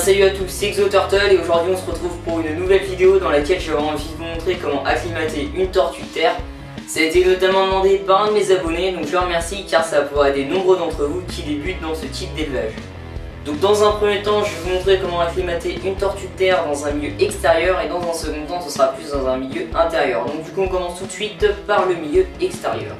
salut à tous, c'est XoTurtle et aujourd'hui on se retrouve pour une nouvelle vidéo dans laquelle j'avais envie de vous montrer comment acclimater une tortue de terre. Ça a été notamment demandé par un de mes abonnés, donc je le remercie car ça pourra aider nombreux d'entre vous qui débutent dans ce type d'élevage. Donc dans un premier temps, je vais vous montrer comment acclimater une tortue de terre dans un milieu extérieur et dans un second temps, ce sera plus dans un milieu intérieur. Donc du coup on commence tout de suite par le milieu extérieur.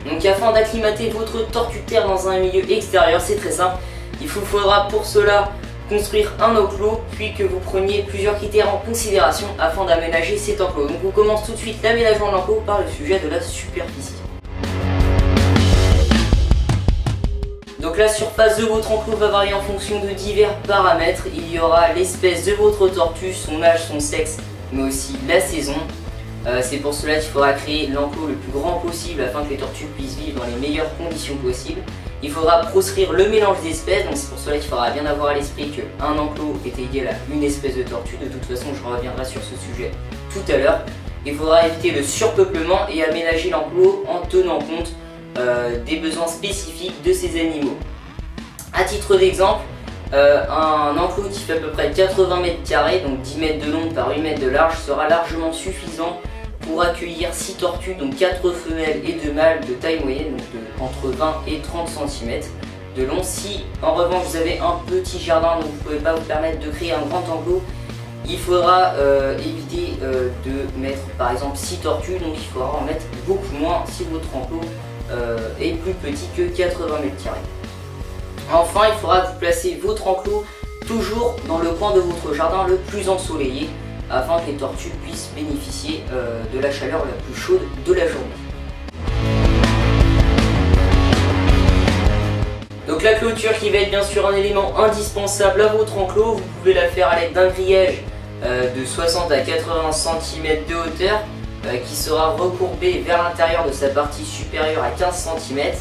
Donc afin d'acclimater votre tortue de terre dans un milieu extérieur, c'est très simple. Il vous faudra pour cela construire un enclos, puis que vous preniez plusieurs critères en considération afin d'aménager cet enclos. Donc on commence tout de suite l'aménagement de l'enclos par le sujet de la superficie. Donc la surface de votre enclos va varier en fonction de divers paramètres. Il y aura l'espèce de votre tortue, son âge, son sexe, mais aussi la saison. C'est pour cela qu'il faudra créer l'enclos le plus grand possible afin que les tortues puissent vivre dans les meilleures conditions possibles. Il faudra proscrire le mélange d'espèces, donc c'est pour cela qu'il faudra bien avoir à l'esprit qu'un enclos est égal à une espèce de tortue. De toute façon, je reviendrai sur ce sujet tout à l'heure. Il faudra éviter le surpeuplement et aménager l'enclos en tenant compte des besoins spécifiques de ces animaux. A titre d'exemple, un enclos qui fait à peu près 80 mètres carrés, donc 10 mètres de long par 8 mètres de large, sera largement suffisant pour accueillir 6 tortues, donc 4 femelles et 2 mâles de taille moyenne, donc entre 20 et 30 cm de long. Si en revanche vous avez un petit jardin, donc vous ne pouvez pas vous permettre de créer un grand enclos, il faudra éviter de mettre par exemple 6 tortues, donc il faudra en mettre beaucoup moins si votre enclos est plus petit que 80 mètres carrés. Enfin, il faudra que vous placez votre enclos toujours dans le coin de votre jardin le plus ensoleillé afin que les tortues puissent bénéficier de la chaleur la plus chaude de la journée. Donc la clôture qui va être bien sûr un élément indispensable à votre enclos, vous pouvez la faire à l'aide d'un grillage de 60 à 80 cm de hauteur qui sera recourbé vers l'intérieur de sa partie supérieure à 15 cm.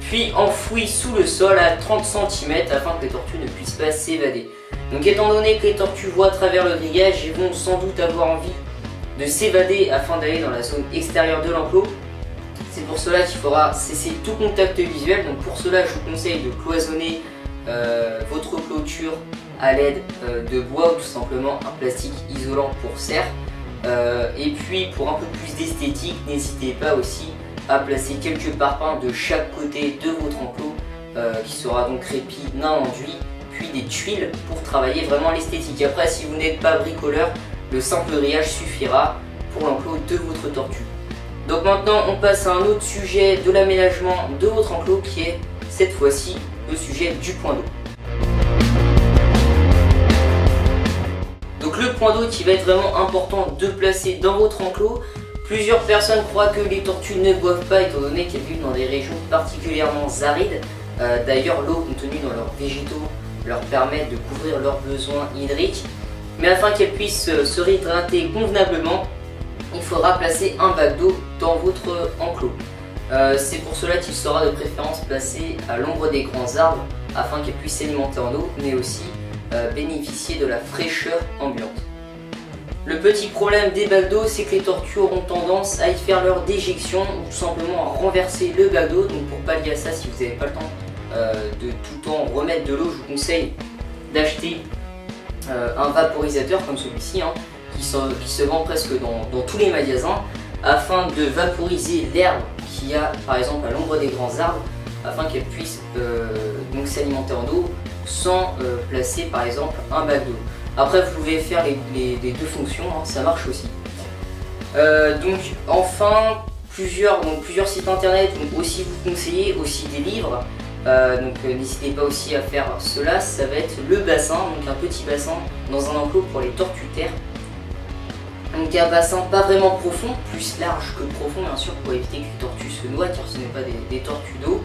Puis enfoui sous le sol à 30 cm afin que les tortues ne puissent pas s'évader. Donc étant donné que les tortues voient à travers le grillage, elles vont sans doute avoir envie de s'évader afin d'aller dans la zone extérieure de l'enclos. C'est pour cela qu'il faudra cesser tout contact visuel. Donc pour cela, je vous conseille de cloisonner votre clôture à l'aide de bois ou tout simplement un plastique isolant pour serre. Et puis pour un peu plus d'esthétique, n'hésitez pas aussi à placer quelques parpaings de chaque côté de votre enclos qui sera donc répit d'un enduit, puis des tuiles pour travailler vraiment l'esthétique. Après, si vous n'êtes pas bricoleur, le simple grillage suffira pour l'enclos de votre tortue. Donc maintenant on passe à un autre sujet de l'aménagement de votre enclos qui est cette fois-ci le sujet du point d'eau. Donc le point d'eau qui va être vraiment important de placer dans votre enclos. Plusieurs personnes croient que les tortues ne boivent pas étant donné qu'elles vivent dans des régions particulièrement arides. D'ailleurs, l'eau contenue dans leurs végétaux leur permet de couvrir leurs besoins hydriques. Mais afin qu'elles puissent se réhydrater convenablement, il faudra placer un bac d'eau dans votre enclos. C'est pour cela qu'il sera de préférence placé à l'ombre des grands arbres afin qu'elles puissent s'alimenter en eau, mais aussi bénéficier de la fraîcheur ambiante. Le petit problème des bacs d'eau, c'est que les tortues auront tendance à y faire leur déjection ou tout simplement à renverser le bac d'eau. Donc pour pallier à ça, si vous n'avez pas le temps de tout le temps remettre de l'eau, je vous conseille d'acheter un vaporisateur comme celui-ci qui se vend presque dans tous les magasins afin de vaporiser l'herbe qu'il y a par exemple à l'ombre des grands arbres afin qu'elle puisse donc s'alimenter en eau sans placer par exemple un bac d'eau. Après vous pouvez faire les deux fonctions, ça marche aussi. Donc enfin plusieurs sites internet vont aussi vous conseiller aussi des livres. Donc n'hésitez pas aussi à faire cela. Ça va être le bassin, donc un petit bassin dans un enclos pour les tortues terre. Donc un bassin pas vraiment profond, plus large que profond bien sûr pour éviter que les tortues se noient car ce n'est pas des tortues d'eau.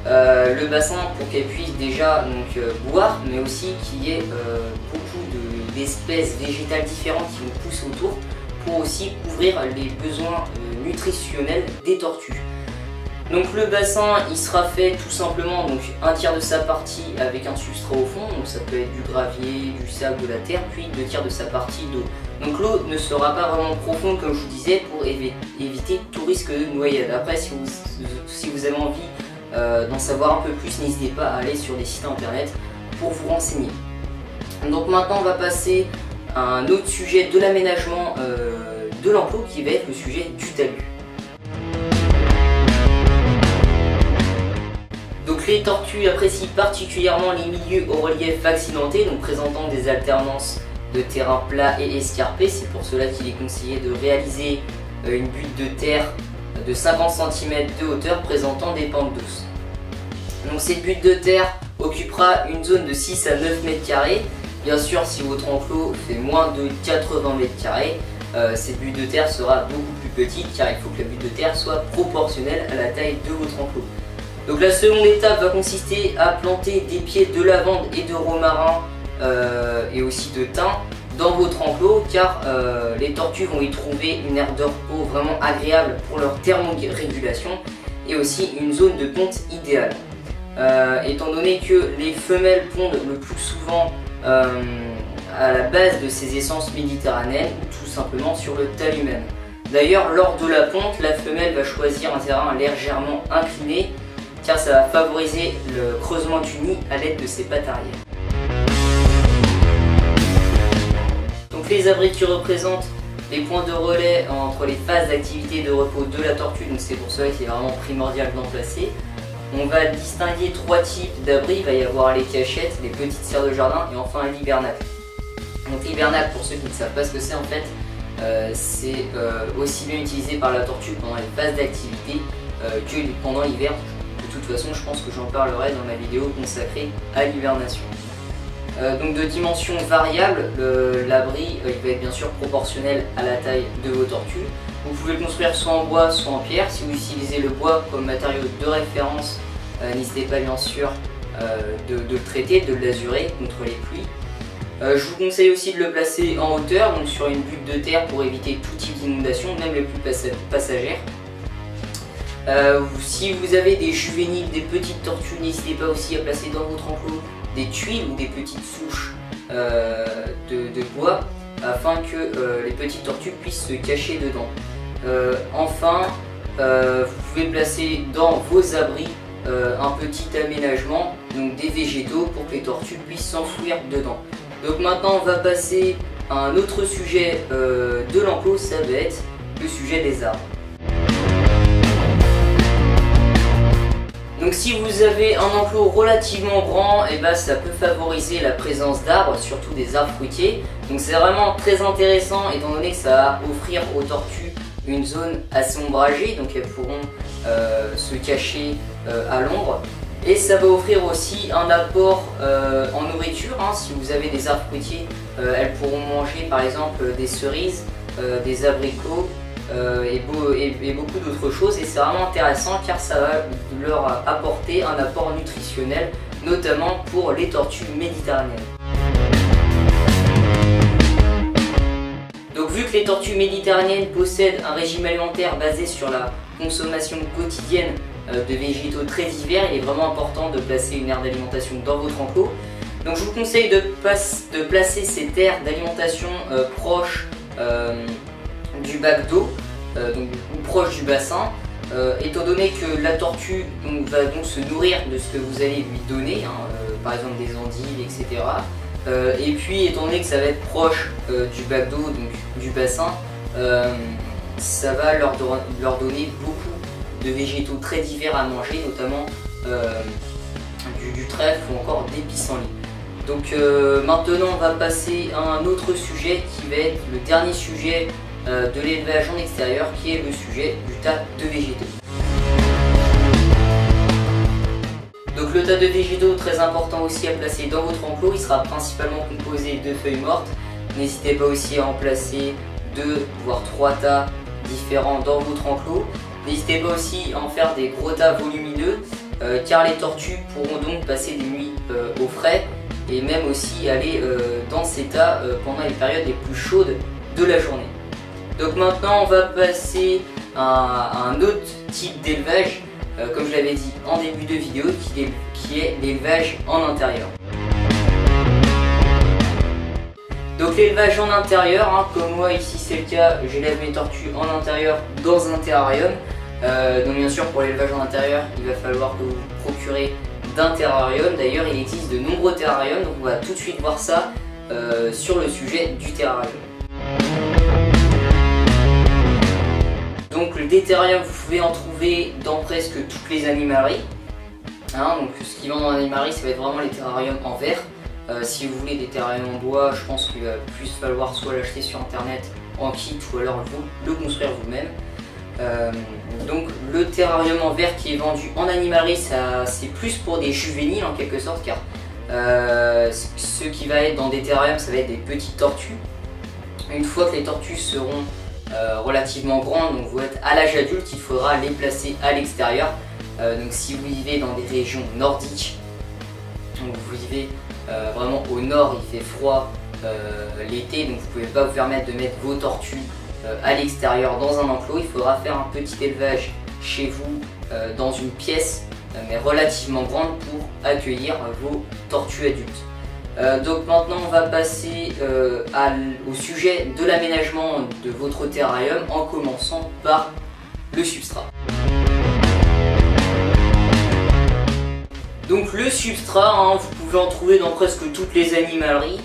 Le bassin pour qu'elles puissent déjà boire, mais aussi qu'il y ait beaucoup d'espèces végétales différentes qui vont pousser autour pour aussi couvrir les besoins nutritionnels des tortues. Donc le bassin il sera fait tout simplement donc un tiers de sa partie avec un substrat au fond, donc ça peut être du gravier, du sable, de la terre, puis 2 tiers de sa partie d'eau. Donc l'eau ne sera pas vraiment profonde comme je vous disais pour éviter tout risque de noyade. Après si vous avez envie d'en savoir un peu plus, n'hésitez pas à aller sur des sites internet pour vous renseigner. Donc maintenant on va passer à un autre sujet de l'aménagement de l'enclos qui va être le sujet du talus. Donc les tortues apprécient particulièrement les milieux au relief accidenté, donc présentant des alternances de terrain plat et escarpé. C'est pour cela qu'il est conseillé de réaliser une butte de terre de 50 cm de hauteur présentant des pentes douces. Donc cette butte de terre occupera une zone de 6 à 9 m². Bien sûr, si votre enclos fait moins de 80 m², cette butte de terre sera beaucoup plus petite car il faut que la butte de terre soit proportionnelle à la taille de votre enclos. Donc la seconde étape va consister à planter des pieds de lavande et de romarin et aussi de thym dans votre enclos, car les tortues vont y trouver une aire de repos vraiment agréable pour leur thermorégulation et aussi une zone de ponte idéale. Étant donné que les femelles pondent le plus souvent à la base de ces essences méditerranéennes ou tout simplement sur le talus même. D'ailleurs, lors de la ponte, la femelle va choisir un terrain légèrement incliné car ça va favoriser le creusement du nid à l'aide de ses pattes arrière. Donc les abris qui représentent les points de relais entre les phases d'activité et de repos de la tortue, donc c'est pour cela qu'il est vraiment primordial d'en placer. On va distinguer trois types d'abris, il va y avoir les cachettes, les petites serres de jardin et enfin l'hibernacle. Donc l'hibernacle, pour ceux qui ne savent pas ce que c'est en fait, c'est aussi bien utilisé par la tortue pendant les phases d'activité que pendant l'hiver. De toute façon, je pense que j'en parlerai dans ma vidéo consacrée à l'hibernation. Donc de dimensions variables, l'abri il va être bien sûr proportionnel à la taille de vos tortues. Vous pouvez le construire soit en bois, soit en pierre. Si vous utilisez le bois comme matériau de référence, n'hésitez pas bien sûr de le traiter, de l'azurer contre les pluies. Je vous conseille aussi de le placer en hauteur, donc sur une butte de terre pour éviter tout type d'inondation, même les plus passagères. Si vous avez des juvéniles, des petites tortues, n'hésitez pas aussi à placer dans votre enclos des tuiles ou des petites souches de bois afin que les petites tortues puissent se cacher dedans. Enfin, vous pouvez placer dans vos abris un petit aménagement, donc des végétaux pour que les tortues puissent s'enfouir dedans. Donc maintenant on va passer à un autre sujet de l'enclos, ça va être le sujet des arbres. Donc si vous avez un enclos relativement grand, et ça peut favoriser la présence d'arbres, surtout des arbres fruitiers. Donc c'est vraiment très intéressant étant donné que ça va offrir aux tortues une zone assez ombragée, donc elles pourront se cacher à l'ombre. Et ça va offrir aussi un apport en nourriture, si vous avez des arbres fruitiers, elles pourront manger par exemple des cerises, des abricots, et beaucoup d'autres choses, et c'est vraiment intéressant car ça va leur apporter un apport nutritionnel, notamment pour les tortues méditerranéennes. Donc vu que les tortues méditerranéennes possèdent un régime alimentaire basé sur la consommation quotidienne de végétaux très divers, il est vraiment important de placer une aire d'alimentation dans votre enclos. Donc je vous conseille de placer cette aire d'alimentation proche du bac d'eau, ou proche du bassin, étant donné que la tortue va donc se nourrir de ce que vous allez lui donner, par exemple des endives, etc. Et puis étant donné que ça va être proche du bac d'eau, donc du bassin, ça va leur donner beaucoup de végétaux très divers à manger, notamment du trèfle ou encore des pissenlits. Donc maintenant on va passer à un autre sujet qui va être le dernier sujet de l'élevage en extérieur, qui est le sujet du tas de végétaux. Donc le tas de végétaux, très important aussi à placer dans votre enclos, il sera principalement composé de feuilles mortes. N'hésitez pas aussi à en placer 2 voire 3 tas différents dans votre enclos. N'hésitez pas aussi à en faire des gros tas volumineux car les tortues pourront donc passer des nuits au frais et même aussi aller dans ces tas pendant les périodes les plus chaudes de la journée. Donc maintenant on va passer à un autre type d'élevage, comme je l'avais dit en début de vidéo, qui est l'élevage en intérieur. Donc l'élevage en intérieur, comme moi ici c'est le cas, j'élève mes tortues en intérieur dans un terrarium. Donc bien sûr pour l'élevage en intérieur, il va falloir que vous vous procurez d'un terrarium. D'ailleurs il existe de nombreux terrariums, donc on va tout de suite voir ça sur le sujet du terrarium. Donc des terrariums, vous pouvez en trouver dans presque toutes les animaleries. Donc ce qui vend dans l'animalerie, ça va être vraiment les terrariums en verre. Si vous voulez des terrariums en bois, je pense qu'il va plus falloir soit l'acheter sur internet en kit ou alors vous le construire vous-même. Donc le terrarium en verre qui est vendu en animalerie, c'est plus pour des juvéniles en quelque sorte, car ce qui va être dans des terrariums, ça va être des petites tortues. Une fois que les tortues seront relativement grandes, donc vous êtes à l'âge adulte, il faudra les placer à l'extérieur. Donc si vous vivez dans des régions nordiques, donc vous vivez vraiment au nord, il fait froid l'été, donc vous ne pouvez pas vous permettre de mettre vos tortues à l'extérieur dans un enclos. Il faudra faire un petit élevage chez vous dans une pièce mais relativement grande pour accueillir vos tortues adultes. Donc maintenant on va passer au sujet de l'aménagement de votre terrarium en commençant par le substrat. Donc le substrat, vous pouvez en trouver dans presque toutes les animaleries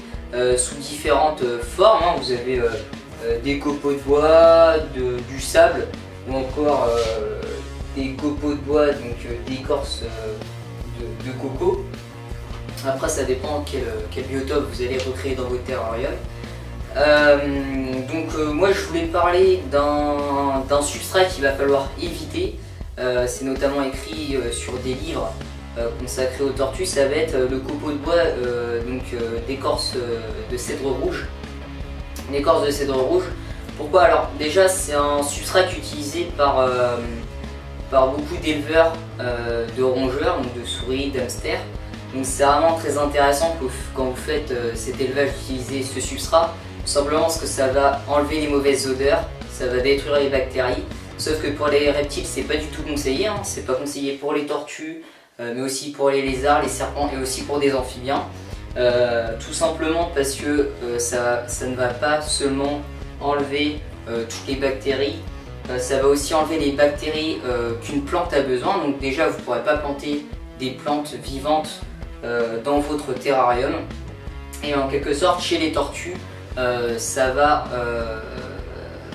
sous différentes formes. Vous avez des copeaux de bois, du sable ou encore des copeaux de bois, donc d'écorce de coco. Après ça dépend quel biotope vous allez recréer dans votre terrarium. Moi je voulais parler d'un substrat qu'il va falloir éviter. C'est notamment écrit sur des livres consacré aux tortues. Ça va être le copeau de bois d'écorce de cèdre rouge. L'écorce de cèdre rouge. Pourquoi? Alors déjà c'est un substrat qui est utilisé par beaucoup d'éleveurs de rongeurs, donc de souris, d'hamsters. Donc c'est vraiment très intéressant quand vous faites cet élevage d'utiliser ce substrat, tout simplement parce que ça va enlever les mauvaises odeurs, ça va détruire les bactéries. Sauf que pour les reptiles c'est pas du tout conseillé, c'est pas conseillé pour les tortues, mais aussi pour les lézards, les serpents et aussi pour des amphibiens. Tout simplement parce que ça ne va pas seulement enlever toutes les bactéries, ça va aussi enlever les bactéries qu'une plante a besoin. Donc déjà vous ne pourrez pas planter des plantes vivantes dans votre terrarium. Et en quelque sorte chez les tortues, ça va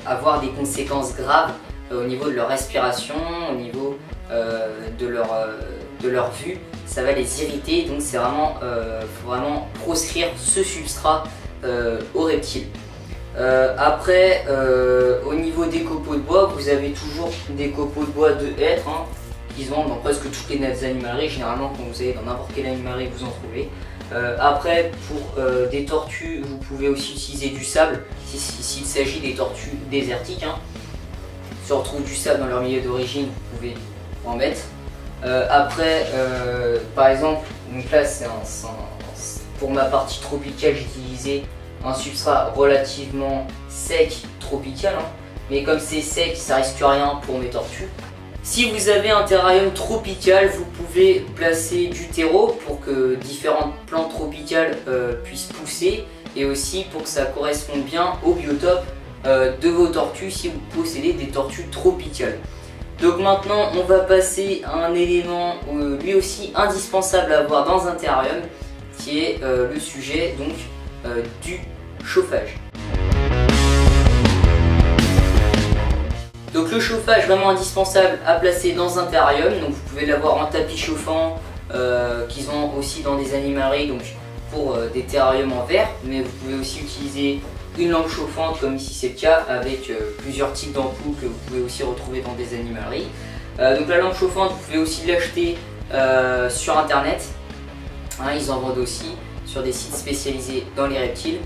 avoir des conséquences graves au niveau de leur respiration, au niveau de leur vue. Ça va les irriter, donc c'est vraiment, faut vraiment proscrire ce substrat aux reptiles. Après, au niveau des copeaux de bois, vous avez toujours des copeaux de bois de hêtre qui se vendent dans presque toutes les animaleries. Généralement, quand vous allez dans n'importe quelle animalerie, vous en trouvez. Après, pour des tortues, vous pouvez aussi utiliser du sable s'il s'agit des tortues désertiques. Si on retrouve du sable dans leur milieu d'origine, vous pouvez en mettre. Après, par exemple, donc là, pour ma partie tropicale, j'ai utilisé un substrat relativement sec, tropical, mais comme c'est sec, ça risque rien pour mes tortues. Si vous avez un terrarium tropical, vous pouvez placer du terreau pour que différentes plantes tropicales puissent pousser, et aussi pour que ça corresponde bien au biotope de vos tortues si vous possédez des tortues tropicales. Donc maintenant on va passer à un élément lui aussi indispensable à avoir dans un terrarium, qui est le sujet donc du chauffage. Donc le chauffage vraiment indispensable à placer dans un terrarium, donc vous pouvez l'avoir en tapis chauffant qu'ils ont aussi dans des animaleries, donc pour des terrariums en verre, mais vous pouvez aussi utiliser une lampe chauffante comme ici c'est le cas, avec plusieurs types d'ampoules que vous pouvez aussi retrouver dans des animaleries. Donc la lampe chauffante, vous pouvez aussi l'acheter sur internet, ils en vendent aussi sur des sites spécialisés dans les reptiles.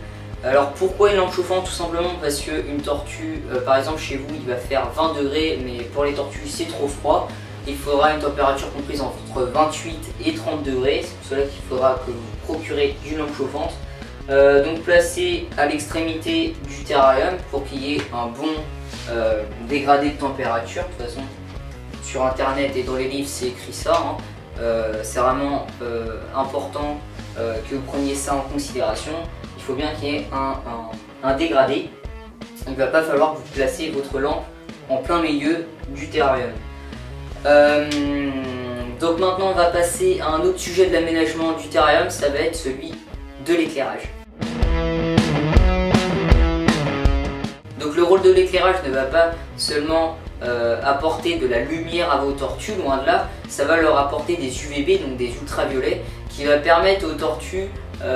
Alors pourquoi une lampe chauffante? Tout simplement parce qu'une tortue, par exemple chez vous, il va faire 20 degrés, mais pour les tortues c'est trop froid. Il faudra une température comprise entre 28 et 30 degrés, c'est pour cela qu'il faudra que vous procurez une lampe chauffante. Donc placée à l'extrémité du terrarium pour qu'il y ait un bon dégradé de température. De toute façon, sur internet et dans les livres c'est écrit ça, c'est vraiment important que vous preniez ça en considération. Il faut bien qu'il y ait un dégradé. Il ne va pas falloir que vous placez votre lampe en plein milieu du terrarium. Donc maintenant on va passer à un autre sujet de l'aménagement du terrarium, ça va être celui de l'éclairage. Donc le rôle de l'éclairage ne va pas seulement apporter de la lumière à vos tortues, loin de là, ça va leur apporter des UVB, donc des ultraviolets, qui va permettre aux tortues, ça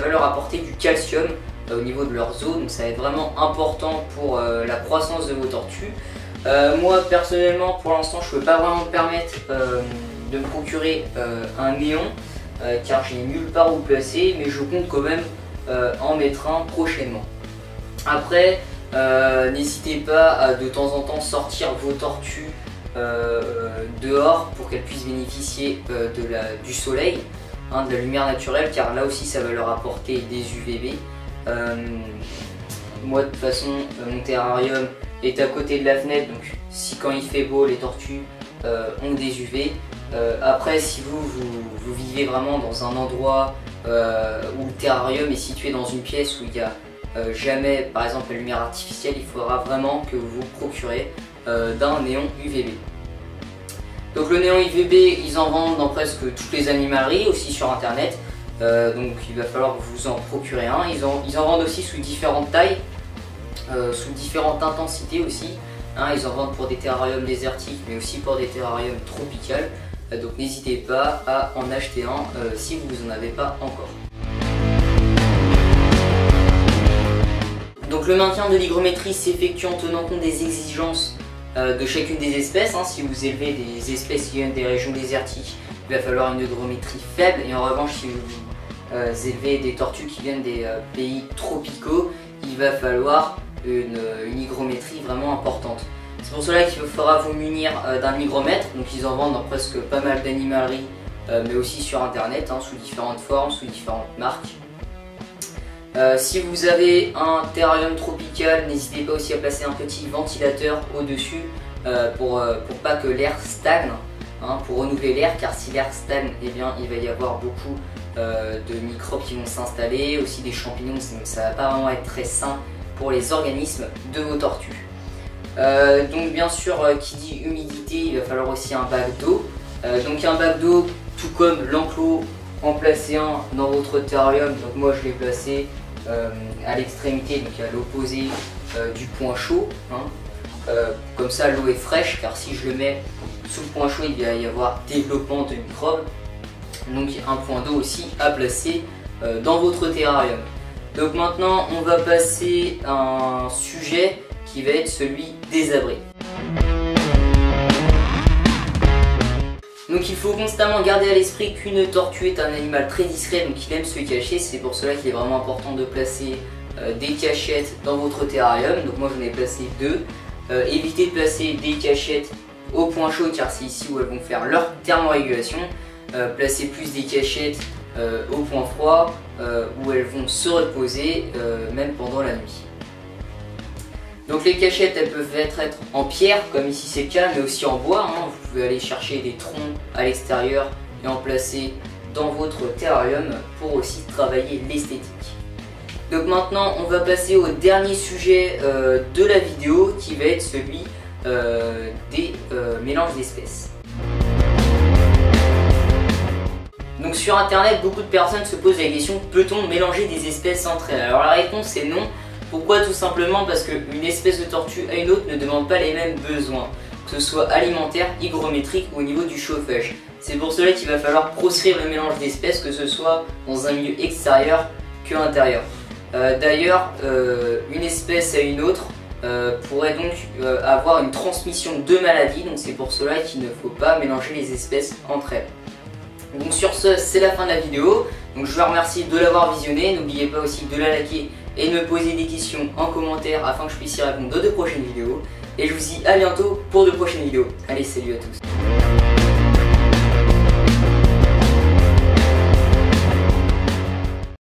va leur apporter du calcium au niveau de leurs os, donc ça va être vraiment important pour la croissance de vos tortues. Moi personnellement pour l'instant je ne peux pas vraiment me permettre de me procurer un néon car j'ai nulle part où le placer, mais je compte quand même en mettre un prochainement. Après n'hésitez pas à de temps en temps sortir vos tortues dehors pour qu'elles puissent bénéficier du soleil, de la lumière naturelle, car là aussi ça va leur apporter des UVB. Moi de toute façon mon terrarium est à côté de la fenêtre, donc si quand il fait beau les tortues ont des UV. Après si vous vivez vraiment dans un endroit où le terrarium est situé dans une pièce où il n'y a jamais par exemple la lumière artificielle, il faudra vraiment que vous vous procurez d'un néon UVB. Donc le néon UVB ils en vendent dans presque toutes les animaleries, aussi sur internet. Donc il va falloir que vous en procurez un. Ils en vendent aussi sous différentes tailles, sous différentes intensités aussi. Ils en vendent pour des terrariums désertiques mais aussi pour des terrariums tropicales. Donc n'hésitez pas à en acheter un si vous n'en avez pas encore. Donc le maintien de l'hygrométrie s'effectue en tenant compte des exigences de chacune des espèces. Si vous élevez des espèces qui viennent des régions désertiques, il va falloir une hygrométrie faible, et en revanche si vous élevez des tortues qui viennent des pays tropicaux, il va falloir une hygrométrie vraiment importante. C'est pour cela qu'il faudra vous munir d'un hygromètre. Donc ils en vendent dans presque pas mal d'animaleries, mais aussi sur internet, sous différentes formes, sous différentes marques. Si vous avez un terrarium tropical, n'hésitez pas aussi à placer un petit ventilateur au-dessus pour pas que l'air stagne, pour renouveler l'air, car si l'air stagne, eh bien, il va y avoir beaucoup de microbes qui vont s'installer, aussi des champignons, ça va pas vraiment être très sain pour les organismes de vos tortues. Donc bien sûr, qui dit humidité, il va falloir aussi un bac d'eau. Donc un bac d'eau, tout comme l'enclos, en placer un dans votre terrarium. Donc moi je l'ai placé à l'extrémité, donc à l'opposé du point chaud. Comme ça l'eau est fraîche, car si je le mets sous le point chaud, il va y avoir développement de microbes. Donc un point d'eau aussi à placer dans votre terrarium. Donc maintenant on va passer à un sujet qui va être celui des abris. Donc il faut constamment garder à l'esprit qu'une tortue est un animal très discret, donc il aime se cacher. C'est pour cela qu'il est vraiment important de placer des cachettes dans votre terrarium. Donc moi j'en ai placé deux. Évitez de placer des cachettes au point chaud, car c'est ici où elles vont faire leur thermorégulation. Placez plus des cachettes au point froid, où elles vont se reposer même pendant la nuit. Donc les cachettes, elles peuvent être en pierre comme ici c'est le cas, mais aussi en bois. Vous pouvez aller chercher des troncs à l'extérieur et en placer dans votre terrarium pour aussi travailler l'esthétique. Donc maintenant on va passer au dernier sujet de la vidéo, qui va être celui des mélanges d'espèces. Donc sur internet, beaucoup de personnes se posent la question: peut-on mélanger des espèces entre elles? Alors la réponse est non. Pourquoi? Tout simplement parce qu'une espèce de tortue à une autre ne demande pas les mêmes besoins, que ce soit alimentaire, hygrométrique ou au niveau du chauffage. C'est pour cela qu'il va falloir proscrire le mélange d'espèces, que ce soit dans un milieu extérieur que intérieur. D'ailleurs, une espèce à une autre pourrait donc avoir une transmission de maladies, donc c'est pour cela qu'il ne faut pas mélanger les espèces entre elles. Donc sur ce, c'est la fin de la vidéo. Donc je vous remercie de l'avoir visionné. N'oubliez pas aussi de la liker et de me poser des questions en commentaire afin que je puisse y répondre dans de prochaines vidéos. Et je vous dis à bientôt pour de prochaines vidéos. Allez, salut à tous.